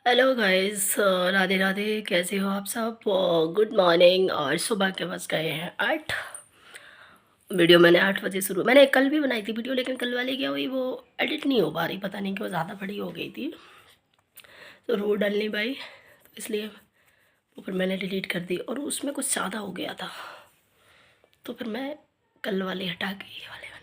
Hello guys, Radhe Radhe. कैसे हो आप सब? Good morning. और सुबह के बज गए हैं 8। वीडियो मैंने 8 बजे शुरू, मैंने कल भी बनाई थी वीडियो, लेकिन कल वाली क्या हुई, वो एडिट नहीं हो पा रही, पता नहीं क्यों, ज़्यादा बड़ी हो गई थी तो रो डल नहीं पाई, तो इसलिए तो फिर मैंने डिलीट कर दी। और उसमें कुछ ज़्यादा हो गया था, तो फिर मैं कल वाले हटा के ये वाले बना।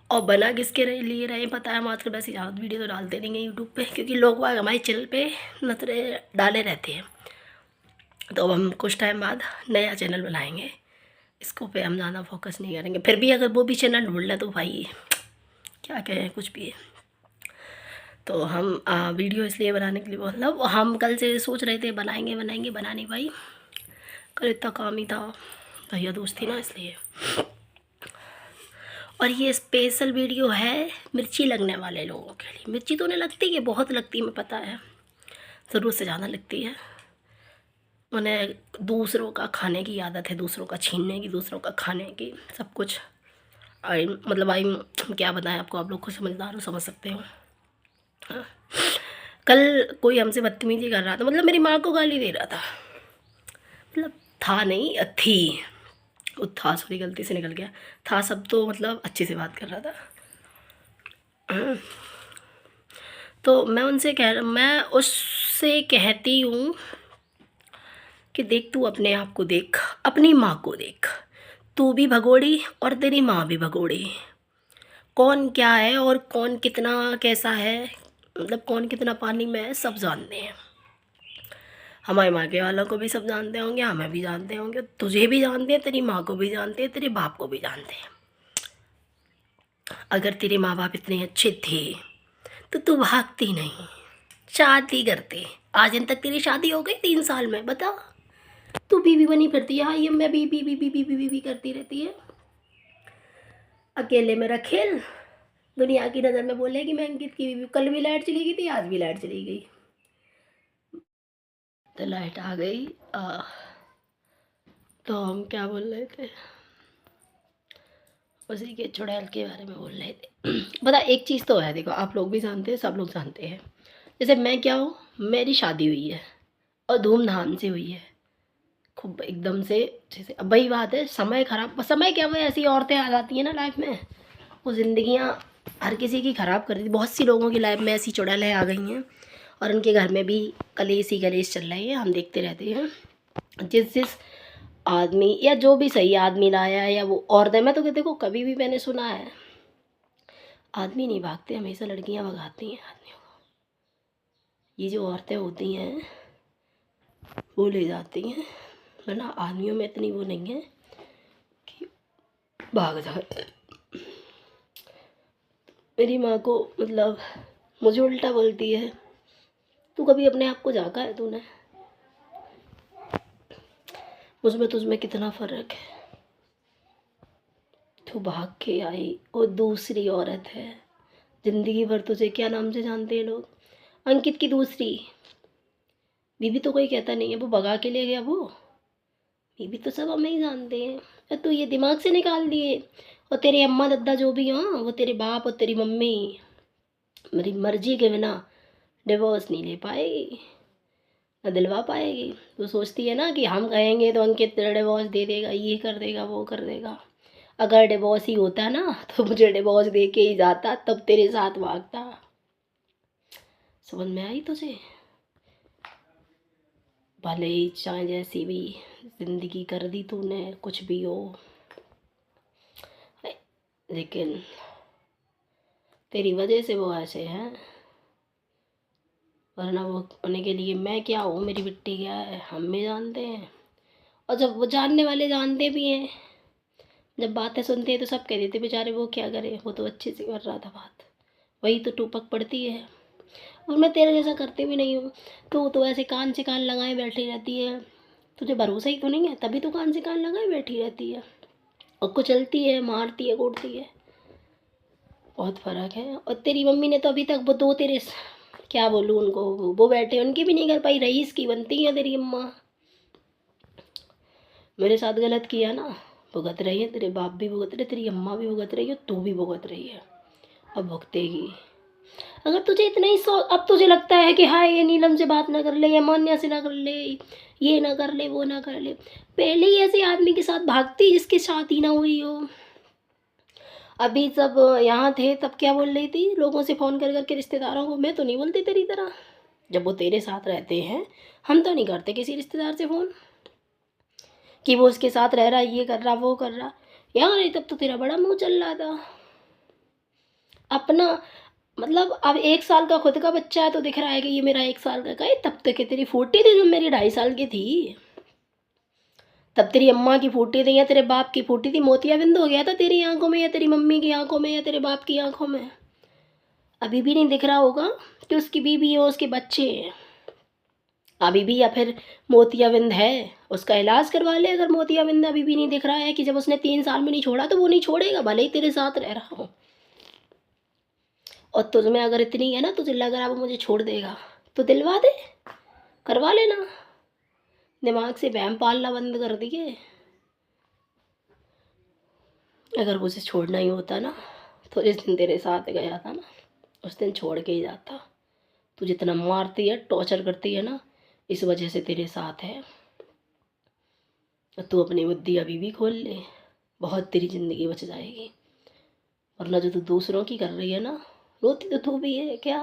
और बना किसके लिए रहे पता है? हम आजकल वैसे ज़्यादा वीडियो तो डालते नहीं हैं यूट्यूब पे, क्योंकि लोग वाग हमारे चैनल पे नखरे डाले रहते हैं। तो अब हम कुछ टाइम बाद नया चैनल बनाएंगे, इसको पे हम ज़्यादा फोकस नहीं करेंगे। फिर भी अगर वो भी चैनल ढूंढ लें तो भाई क्या कहें, कुछ भी है। तो हम वीडियो इसलिए बनाने के लिए, मतलब हम कल से सोच रहे थे बनाएंगे बनाएंगे, बना नहीं भाई, कल इतना काम ही था, भैया दोस्त थी ना, इसलिए। और ये स्पेशल वीडियो है मिर्ची लगने वाले लोगों के लिए। मिर्ची तो नहीं लगती है, बहुत लगती है, मैं पता है, ज़रूरत से ज़्यादा लगती है। उन्हें दूसरों का खाने की आदत है, दूसरों का छीनने की, दूसरों का खाने की, सब कुछ। आई मतलब आई क्या बताएं आपको, आप लोग खुद समझदार हो, समझ सकते हो। हाँ। कल कोई हमसे बदतमीजी कर रहा था, मतलब मेरी माँ को गाली दे रहा था, मतलब था नहीं, थी। वो था, सॉरी गलती से निकल गया, था सब तो मतलब अच्छे से बात कर रहा था। हाँ। तो मैं उससे कहती हूँ कि देख, तू अपने आप को देख, अपनी माँ को देख, तू भी भगोड़ी और तेरी माँ भी भगोड़ी। कौन क्या है और कौन कितना कैसा है, मतलब कौन कितना पानी में है, सब जानते हैं। हमारे माँ के वालों को भी सब जानते होंगे, हमें भी जानते होंगे, तुझे भी जानते हैं, तेरी माँ को भी जानते हैं, तेरे बाप को भी जानते हैं। अगर तेरे माँ बाप इतने अच्छे थे तो तू भागती नहीं, शादी करते। आज दिन तक तेरी शादी हो गई 3 साल में, बता। तू बीवी बनी फिरती है, हाँ ये मैं बीबी बीबी बीबी बीबी करती रहती है। अकेले में रखेल, दुनिया की नज़र में बोलेगी मैं अंकित की बीवी। कल भी लाइट चली गई थी, आज भी लाइट चली गई, तो लाइट आ गई। तो हम क्या बोल रहे थे, उसी के चुड़ैल के बारे में बोल रहे थे। पता एक चीज़ तो है, देखो आप लोग भी जानते हैं, सब लोग जानते हैं। जैसे मैं क्या हूँ, मेरी शादी हुई है और धूमधाम से हुई है, खूब एकदम से। जैसे अब वही बात है, समय खराब, समय क्या, वो ऐसी औरतें आ जाती हैं ना लाइफ में, वो जिंदगियाँ हर किसी की ख़राब कर दी। बहुत सी लोगों की लाइफ में ऐसी चुड़ैलें आ गई हैं, और उनके घर में भी कलेश ही कलेश चल रहे हैं, हम देखते रहते हैं। जिस जिस आदमी या जो भी सही आदमी लाया है, या वो औरत है, मैं तो देखो कभी भी मैंने सुना है, आदमी नहीं भागते, हमेशा लड़कियां भगाती हैं आदमियों को। ये जो औरतें होती हैं वो ले जाती हैं, वरना आदमियों में इतनी वो नहीं है कि भाग जाए। मेरी माँ को मतलब मुझे उल्टा बोलती है, तू कभी अपने आप को झांका है तूने, मुझमें तुझमें कितना फ़र्क है। तू भाग के आई और दूसरी औरत है, ज़िंदगी भर तुझे क्या नाम से जानते हैं लोग, अंकित की दूसरी बीबी। तो कोई कहता नहीं है वो भगा के ले गया, वो बीबी तो सब हमें ही जानते हैं। और तू ये दिमाग से निकाल दिए, और तेरे अम्मा दद्दा जो भी हों, वो तेरे बाप और तेरी मम्मी मेरी मर्जी के बिना डिवोर्स नहीं ले पाएगी, न दिलवा पाएगी। वो सोचती है ना कि हम कहेंगे तो अंकित डिवोर्स दे देगा, ये कर देगा, वो कर देगा। अगर डिवोर्स ही होता ना तो मुझे डिवोर्स दे के ही जाता, तब तेरे साथ भागता। समझ में आई तुझे? भले ही चाहे जैसी भी ज़िंदगी कर दी तूने, कुछ भी हो, लेकिन तेरी वजह से वो ऐसे हैं, वरना वो होने के लिए मैं क्या हूँ, मेरी बिट्टी क्या है, हम भी जानते हैं। और जब वो जानने वाले जानते भी हैं, जब बातें सुनते हैं तो सब कह देते बेचारे वो क्या करे, वो तो अच्छे से कर रहा था बात, वही तो टूपक पड़ती है। और मैं तेरे जैसा करती भी नहीं हूँ, तो ऐसे कान से कान लगाए बैठी रहती है। तुझे भरोसा ही तो नहीं है, तभी तो कान से कान लगाए बैठी रहती है, और कुचलती है, मारती है, कूटती है। बहुत फ़र्क है। और तेरी मम्मी ने तो अभी तक वो दो तेरे क्या बोलूँ उनको, वो बैठे, उनकी भी नहीं कर पाई, रईस की बनती है तेरी अम्मा। मेरे साथ गलत किया ना, भुगत रही है, तेरे बाप भी भुगत रहे, तेरी अम्मा भी भुगत रही है, तू भी भुगत रही है, अब भुगतेगी। अगर तुझे इतना ही अब तुझे लगता है कि हाँ ये नीलम से बात ना कर ले, या मान्या से ना कर ले, ये ना कर ले, वो ना कर ले, पहले ही ऐसे आदमी के साथ भागती जिसकी शादी ना हुई हो। अभी जब यहाँ थे तब क्या बोल रही थी लोगों से फ़ोन कर करके, रिश्तेदारों को? मैं तो नहीं बोलती तेरी तरह। जब वो तेरे साथ रहते हैं, हम तो नहीं करते किसी रिश्तेदार से फ़ोन कि वो उसके साथ रह रहा, ये कर रहा, वो कर रहा। यहाँ नहीं, तब तो तेरा बड़ा मुंह चल रहा था अपना। मतलब अब 1 साल का खुद का बच्चा है तो दिख रहा है कि ये मेरा 1 साल का है। तब तक तेरी फूटी थी जब मेरी 2.5 साल की थी। तब तेरी अम्मा की फूटी थी या तेरे बाप की फूटी थी, मोतियाबिंद हो गया था तेरी आंखों में, या तेरी मम्मी की आंखों में, या तेरे बाप की आंखों में। अभी भी नहीं दिख रहा होगा कि उसकी बीवी है, उसके बच्चे हैं अभी भी, या फिर मोतियाबिंद है, उसका इलाज करवा ले। अगर मोतियाबिंद अभी भी नहीं दिख रहा है कि जब उसने 3 साल में नहीं छोड़ा तो वो नहीं छोड़ेगा, भले ही तेरे साथ रह रहा हो। और तुझ में अगर इतनी है ना, तुझे लग रहा है वो मुझे छोड़ देगा, तो दिलवा दे, करवा लेना। दिमाग से वहम पालना बंद कर दिए। अगर मुझे छोड़ना ही होता ना, तो जिस दिन तेरे साथ गया था ना, उस दिन छोड़ के ही जाता। तू जितना मारती है, टॉर्चर करती है ना, इस वजह से तेरे साथ है। तू अपनी बुद्धि अभी भी खोल ले, बहुत तेरी ज़िंदगी बच जाएगी। वरना जो तू दूसरों की कर रही है ना, रोती तो तू भी है क्या?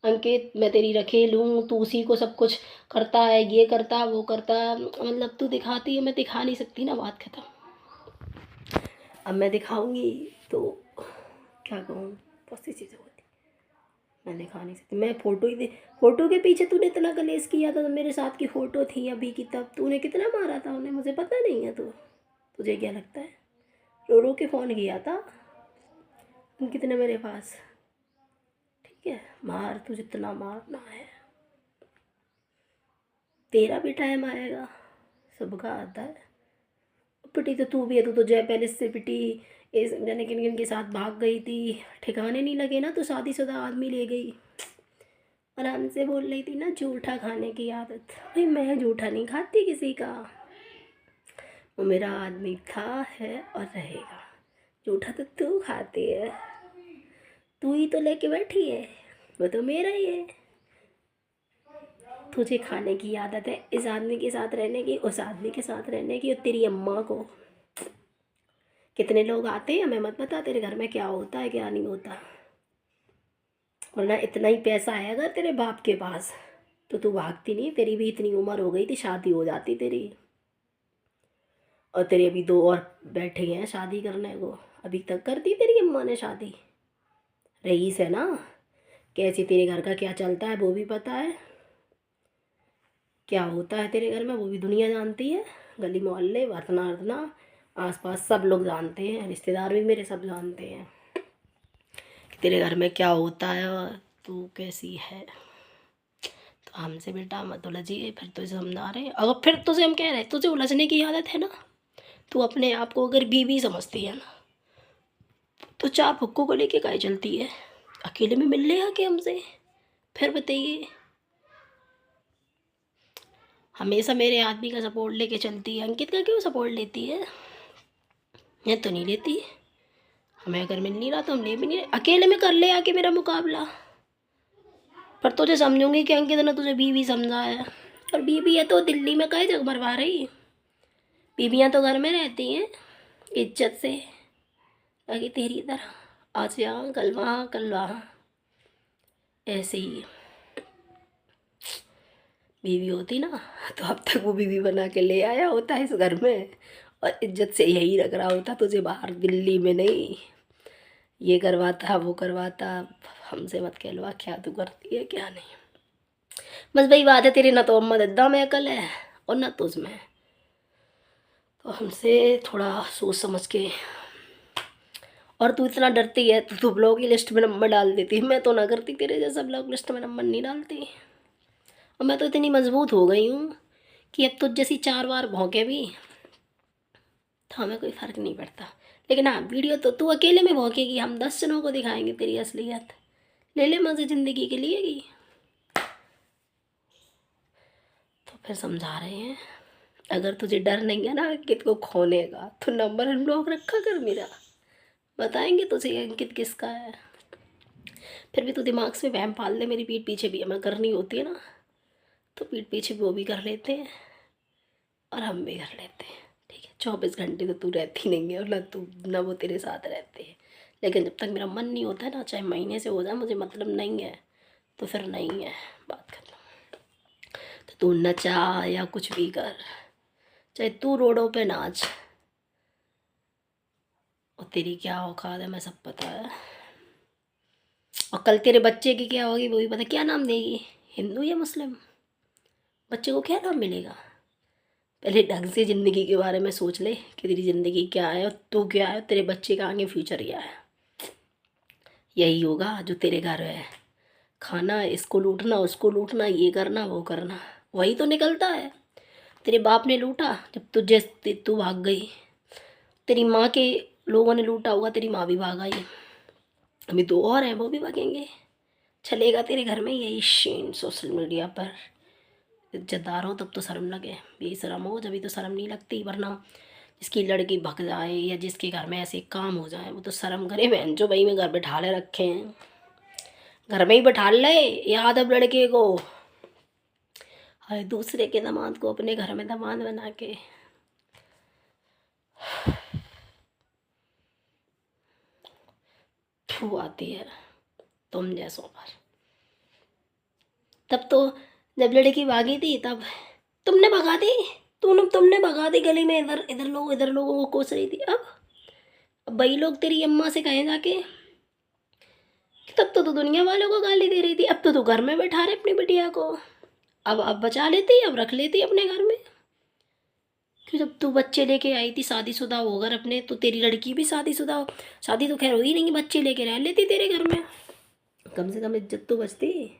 अंकित मैं तेरी रखेल हूँ, तू उसी को सब कुछ करता है, ये करता वो करता, मतलब तू दिखाती है, मैं दिखा नहीं सकती ना, बात खत्म। अब मैं दिखाऊंगी तो क्या कहूँ, बहुत सी चीज़ें होती, मैं दिखा नहीं सकती। मैं फ़ोटो ही दे, फ़ोटो के पीछे तूने इतना कलेश किया था, तो मेरे साथ की फ़ोटो थी अभी की, तब तूने कितना मारा था उन्हें, मुझे पता नहीं है। तो तुझे क्या लगता है? रो रो के फ़ोन किया था कितने मेरे पास। ठीक है, मार, तू जितना मारना है, तेरा भी टाइम आएगा, सबका आता है। पिटी तो तू भी है, तू तो जय पैलेस से पिटी, इस जाने किन किन के साथ भाग गई थी, ठिकाने नहीं लगे ना, तो शादीशुदा आदमी ले गई। आराम से बोल रही थी ना, जूठा खाने की आदत। भाई मैं जूठा नहीं खाती किसी का, वो मेरा आदमी था, है और रहेगा। जूठा तो तू खाती है, तू ही तो लेके बैठी है, वो तो मेरा ही है। तुझे खाने की आदत है, इस आदमी के साथ रहने की, उस आदमी के साथ रहने की, और तेरी अम्मा को। कितने लोग आते हैं हमें मत बता तेरे घर में क्या होता है क्या नहीं होता। वरना इतना ही पैसा है अगर तेरे बाप के पास, तो तू भागती नहीं। तेरी भी इतनी उम्र हो गई थी, शादी हो जाती तेरी। और तेरे अभी 2 और बैठे हैं शादी करने को, अभी तक कर दी तेरी अम्मा ने शादी। रईस है ना, कैसे तेरे घर का क्या चलता है वो भी पता है, क्या होता है तेरे घर में वो भी दुनिया जानती है। गली मोहल्ले वरना वरना आसपास सब लोग जानते हैं, रिश्तेदार भी मेरे सब जानते हैं कि तेरे घर में क्या होता है और तू कैसी है। तो हमसे बेटा मत उलझिए, फिर तुझे समझा रहे हैं। अगर फिर तुझे हम कह रहे हैं, तुझे उलझने की आदत है ना, तू अपने आप को अगर बीवी समझती है ना, तो 4 फुक्कों को लेके काहे चलती है? अकेले में मिल ले आके हमसे, फिर बताइए। हमेशा मेरे आदमी का सपोर्ट लेके चलती है, अंकित का क्यों सपोर्ट लेती है? मैं तो नहीं लेती। हमें अगर मिल नहीं रहा तो हम ले भी नहीं रहे, अकेले में कर ले आके मेरा मुकाबला। पर तुझे समझूंगी कि अंकित ने तुझे बीवी समझा है, और बीवी है तो दिल्ली में कई जगह मरवा रही। बीवियाँ तो घर में रहती हैं इज्जत से, बाकी तेरी तरह आज यहाँ कल वहाँ कल वहाँ, ऐसे ही बीवी होती ना, तो अब तक वो बीवी बना के ले आया होता है इस घर में, और इज्जत से यही रख रहा होता तुझे बाहर दिल्ली में। नहीं ये करवाता वो करवाता, हमसे मत कहलवा क्या तू करती है क्या नहीं। बस वही बात है तेरी, ना तो अम्मा दद्दा में अकल है और ना तुझ में। तो हमसे थोड़ा सोच समझ के। और तू इतना डरती है तो तू ब्लॉक की लिस्ट में नंबर डाल देती, मैं तो ना करती तेरे जैसा, ब्लॉक लिस्ट में नंबर नहीं डालती। और मैं तो इतनी मजबूत हो गई हूँ कि अब तुझ जैसी 4 बार भौंके भी तो हमें कोई फ़र्क नहीं पड़ता। लेकिन हाँ, वीडियो तो तू अकेले में भौंकेगी, हम 10 जनों को दिखाएंगे तेरी असलियत। ले ले मज़े ज़िंदगी के लिए की। तो फिर समझा रहे हैं, अगर तुझे डर नहीं है ना अंकित को खोने का, तो नंबर अनब्लॉक रखा कर मेरा, बताएंगे तुझे अंकित किसका है। फिर भी तू दिमाग से वहम पाल ले, मेरी पीठ पीछे भी हमें करनी होती है ना, तो पीठ पीछे वो भी कर लेते हैं और हम भी कर लेते हैं। ठीक है, 24 घंटे तो तू रहती नहीं है और ना तू ना वो तेरे साथ रहते हैं। लेकिन जब तक मेरा मन नहीं होता है ना, चाहे महीने से हो जाए, मुझे मतलब नहीं है तो फिर नहीं है, बात खत्म। तो तू नचा या कुछ भी कर, चाहे तू रोडों पे नाच, और तेरी क्या औकात है मैं सब पता है। और कल तेरे बच्चे की क्या होगी वो भी पता। क्या नाम देगी, हिंदू या मुस्लिम? बच्चे को क्या नाम मिलेगा? पहले ढंग से ज़िंदगी के बारे में सोच ले कि तेरी ज़िंदगी क्या है और तू क्या है और तेरे बच्चे का आगे फ्यूचर क्या है। यही होगा जो तेरे घर है, खाना, इसको लूटना, उसको लूटना, ये करना, वो करना, वही तो निकलता है। तेरे बाप ने लूटा जब तुझे, तू भाग गई। तेरी माँ के लोगों ने लूटा होगा, तेरी माँ भी भाग आई। अभी दो और हैं, वो भी भागेंगे। चलेगा तेरे घर में यही शेन सोशल मीडिया पर। इज्जतदार हो तब तो शर्म लगे, बेशरम हो जब भी तो शर्म नहीं लगती। वरना जिसकी लड़की भग जाए या जिसके घर में ऐसे काम हो जाए वो तो शर्म करे। बहन जो भाई में घर बैठा ले रखे हैं, घर में ही बैठा ले याद अब लड़के को। हाय दूसरे के दामाद को अपने घर में दामाद बना के। फू आती है तुम जैसों पर। तब तो जब लड़की भागी थी तब तुमने भगा दी, तुमने भगा दी गली में, इधर इधर लोगों को कोस रही थी। अब वही लोग तेरी अम्मा से कहें जाके, तब तो तू दुनिया वालों को गाली दे रही थी, अब तो तू घर में बैठा रहे अपनी बिटिया को। अब बचा लेती, अब रख लेती अपने घर में। क्यों, जब तू बच्चे लेके आई थी शादीशुदा होकर अपने, तो तेरी लड़की भी शादीशुदा, शादी तो खैर हुई नहीं, बच्चे लेके रह लेती तेरे घर में, कम से कम इज्जत तो बचती।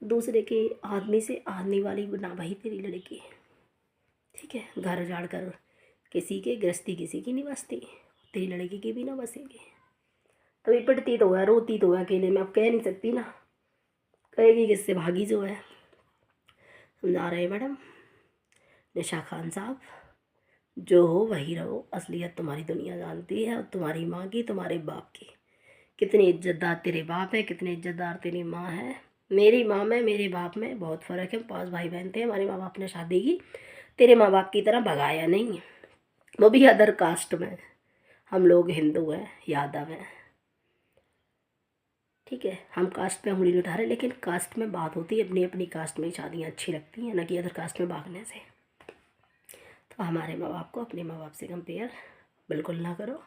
दूसरे के आदमी से आदमी वाली ना भाई तेरी लड़की। ठीक है, घर उजाड़ कर किसी के, गृहस्थी किसी की नहीं बसती, तेरी लड़की की भी ना बसेगी। तभी पिटती तो है, रोती तो है अकेले में, अब कह नहीं सकती ना, कहेगी किससे, भागी जो है। समझा रहे मैडम निशा खान साहब, जो हो वही रहो, असलियत तुम्हारी दुनिया जानती है, और तुम्हारी माँ की, तुम्हारे बाप की। कितने इज्जतदार तेरे बाप है, कितने इज्जतदार तेरी माँ है। मेरी माँ में, मेरे बाप में बहुत फ़र्क है। 5 भाई बहन थे, हमारे माँ बाप ने शादी की, तेरे माँ बाप की तरह भगाया नहीं, वो भी अदर कास्ट में। हम लोग हिंदू हैं, यादव हैं। ठीक है, हम कास्ट पे उंगली नहीं उठा रहे, लेकिन कास्ट में बात होती है, अपनी अपनी कास्ट में शादियाँ अच्छी लगती हैं, ना कि अदर कास्ट में भागने से। तो हमारे माँ बाप को अपने माँ बाप से कंपेयर बिल्कुल ना करो।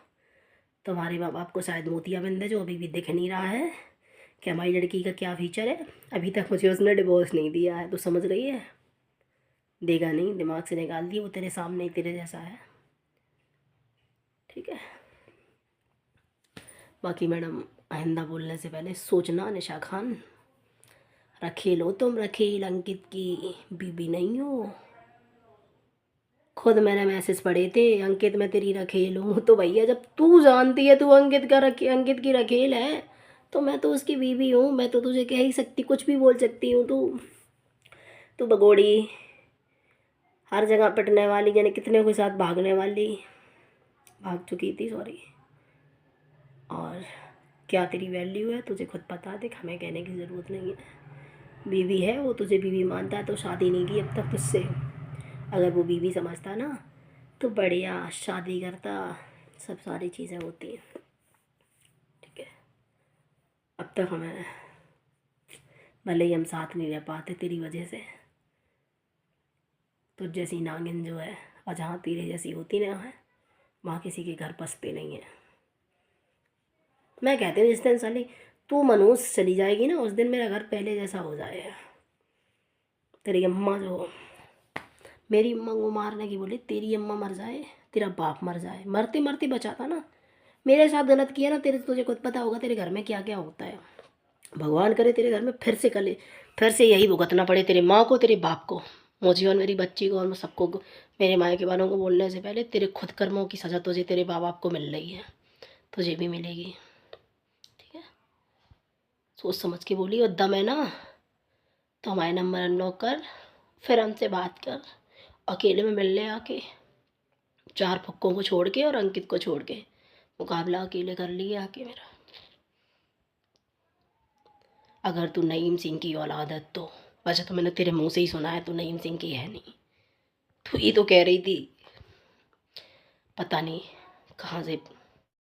तुम्हारे माँ बाप को शायद मोतियाबिंद है जो अभी भी दिख नहीं रहा है कि हमारी लड़की का क्या फ्यूचर है। अभी तक मुझे उसने डिवोर्स नहीं दिया है, तो समझ रही है, देगा नहीं, दिमाग से निकाल दिया, वो तेरे सामने ही तेरे जैसा है। ठीक है, बाकी मैडम आइंदा बोलने से पहले सोचना। निशा खान, रखेल हो तुम, रखेल, अंकित की बीबी नहीं हो। खुद मैंने मैसेज पढ़े थे, अंकित मैं तेरी रखेल हूँ, तो भैया जब तू जानती है तू अंकित की रखेल है, तो मैं तो उसकी बीवी हूँ, मैं तो तुझे कह ही सकती, कुछ भी बोल सकती हूँ। तू बगोड़ी, हर जगह पिटने वाली, यानी कितने के साथ भागने वाली, भाग चुकी थी, सॉरी। और क्या तेरी वैल्यू है तुझे खुद पता, देख हमें कहने की ज़रूरत नहीं है। बीवी है वो, तुझे बीवी मानता है, तो शादी नहीं की अब तक तुझसे। अगर वो बीवी समझता ना तो बढ़िया शादी करता, सब सारी चीज़ें होती हैं। ठीक है, अब तक हमें, भले ही हम साथ नहीं रह पाते तेरी वजह से, तुझ जैसी नागिन जो है, और जहाँ तेरे जैसी होती ना है, वहाँ किसी के घर बसते नहीं है। मैं कहती हूँ जिस दिन साली तू मनोज चली जाएगी ना, उस दिन मेरा घर पहले जैसा हो जाएगा। तेरी अम्मा जो, मेरी अम्मा को मारने की बोली, तेरी अम्मा मर जाए, तेरा बाप मर जाए, मरते मरते बचाता ना। मेरे साथ गलत किया ना, तेरे तुझे खुद पता होगा तेरे घर में क्या क्या होता है। भगवान करे तेरे घर में फिर से यही भुगतना पड़े, तेरे माँ को, तेरे बाप को, मुझे और मेरी बच्ची को और सबको, मेरे मायके वालों को बोलने से पहले तेरे खुद कर्मों की सज़ा तुझे तेरे माँ बाप को मिल रही है, तुझे भी मिलेगी। ठीक है, सोच समझ के बोली। और दम है ना तो हमारे नंबर अनलॉक कर, फिर हमसे बात कर, अकेले में मिलने आके, 4 फक्कों को छोड़ के और अंकित को छोड़ के, मुकाबला अकेले कर लिए आके मेरा। अगर तू नईम सिंह की औलाद है तो। वैसे तो मैंने तेरे मुंह से ही सुना है तू नईम सिंह की है नहीं। तो ये तो कह रही थी, पता नहीं कहाँ से